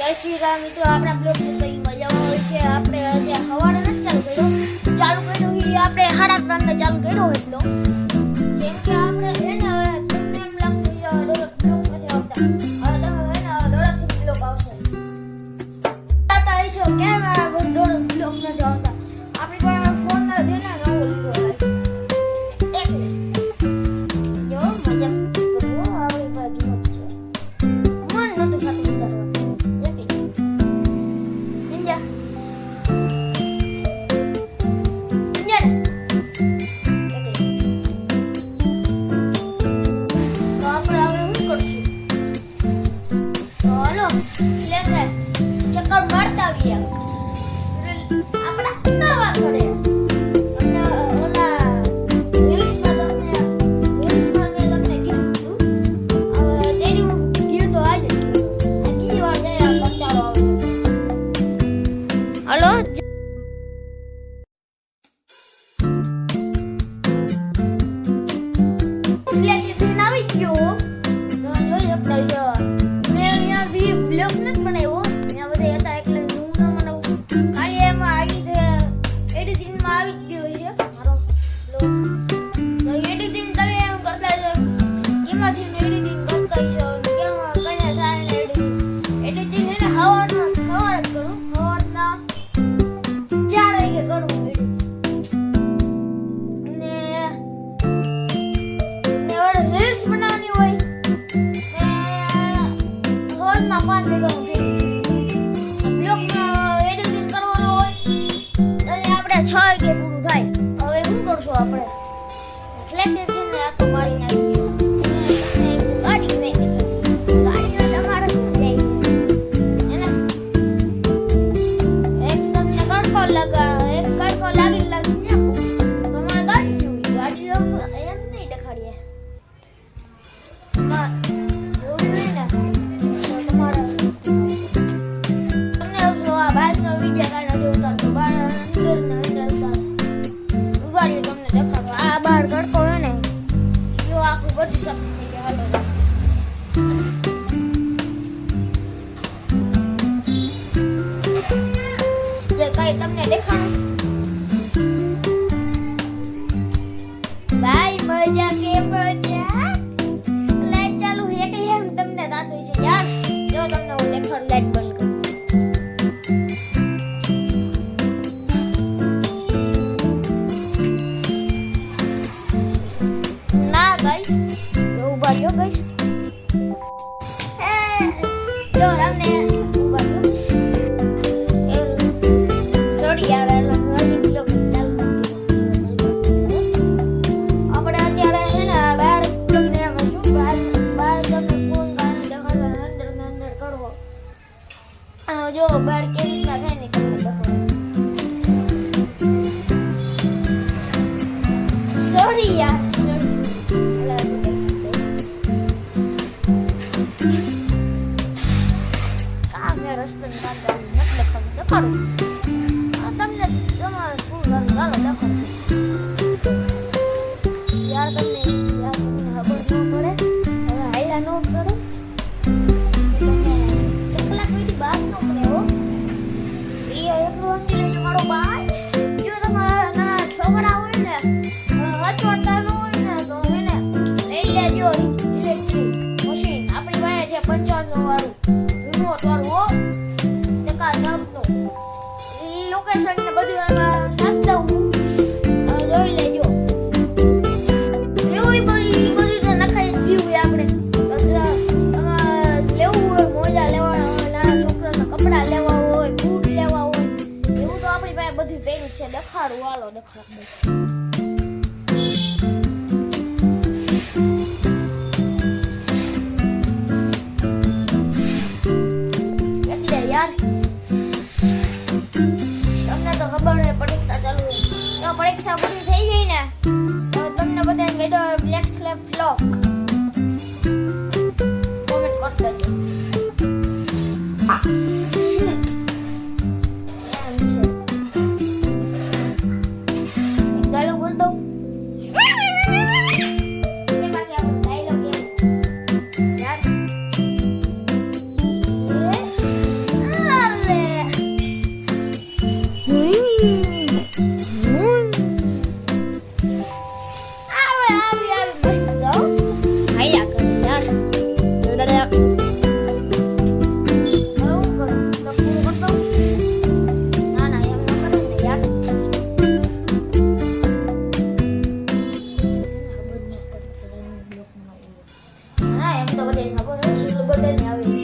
જય શ્રી રામ મિત્રો, આપણા બ્લોગ તો કઈ મજામાં હોય છે. આપણે આજે સવારે નથી ચાલુ કર્યો એ આપણે 3:30 ને ચાલુ કર્યો એટલો જેમ કે આપણે હે ને તમને એમ લાગતું છે બ્લોગ નથી આવતા. હવે તમે હે ને દોડથી બ્લોગ આવશે આવતા હોય છે. કેમ બ્લોગ નથી આવતા? આપણી પાસે ફોન નથી ને નવો લીધો એટલે જો મજા કરવો આપણી પાસે જૂનો છે. મન નથી થતું ઉતારવા. ચક્કર મારતા આવીએ આપણા નવા ઘરે. તમને ઓલા રીલ્સમાં મેં તમને કીધું તેની ગયું તો આજે બીજી વાર જાય કંટાળો આવે. હલો આવી ગયો જોઈ શકતા છો. મેં અહીંયા બ્લોગ નથી બનાવ્યો, અહીંયા બધા હતા એટલે હું ન બનાવું. ખાલી એમાં આવી એડિટિંગમાં આવી જ ગયો છે મારો બ્લોગ. તો એડિટિંગ તમે એમ કરતા છો એમાંથી એડિટિંગ કરતા છો કેમ કઈ થાય ને એડિટિંગ એને સવારના જ કરું. સવારના 4 વાગે કરું એડિટિંગ. ને રીલ્સ બનાવવાની હોય હોલમાં 5 વાગ્યાનું થઈ બ્લોગમાં એડિટિંગ કરવાનો હોય તો આપણે 6 વાગે પૂરું થાય. હવે શું કરશું આપણે? ફ્લેટ છે ને આ તો મારીને આવી ગયો ગાડી મેં ગાડીમાં તમારે શું જાય એને એક તમને કડકો લાગી તમારે ગાડી એમ નહીં દેખાડીએ બહાર ગડકો હોય ને જો આખું બધું સફેદ થઈ ગયું. જે કઈ તમને દેખાણું ભાઈ મજા કે મજા. લાઈટ ચાલુ એકલી એમ તમને થતું છે યાર. જો તમને હું દેખાડું લાઈટ બંધ કરું. જો ગાઈસ જો તમને ઉભા જો સોરી યાર હજી બ્લોગ ચાલુ આપણે અત્યારે છે ને બહાર તમને એમાં શું બહાર તમને ફોન કાઢી દેખાડવા અંદર કરવો. જો બહાર કેવી રીતના થાય ને તમને દેખાડો. સોરી યાર તમને ચાલો દેખાડું યાર. તમને ખબર ન પડે હવે હાઈલા ન કરો ચકલા કોઈની બાત ન પડે હો. એ એકલું સમજી લેજો મારો ભાઈ. જો તમારા નાના છોકરા હોય ને હચવાડતા ન હોય ને તો એને લઈ લેજો ઇલેક્ટ્રિક મશીન. આપણી પાસે છે 55 વાળું રિમોટ વાળું હો. લોકેશન ને બધું એમાં નાખ દઉં જોઈ લેજો. એવું બધું તો નખાઈ દીધું આપણે. લેવું હોય મોજા લેવાના હોય, નાના છોકરાના કપડા લેવા હોય, બૂટ લેવા હોય, એવું તો આપણી પાસે બધું પહેર્યું છે. દેખાડું વાલો દેખાડ એટલે યાર ખબર હે પરીક્ષા ચાલુ છે તો પરીક્ષા પૂરી થઈ ગઈ ને તો તમને બધાને ગેડો બ્લેક સ્લેબ ફ્લોક કોમેન્ટ કરતા જો. એમ છે એક ડાયલોગ બોલતો એમાંથી આપણો ડાયલોગ એમ યાર બધાને ખબર હશે, બધાને આવે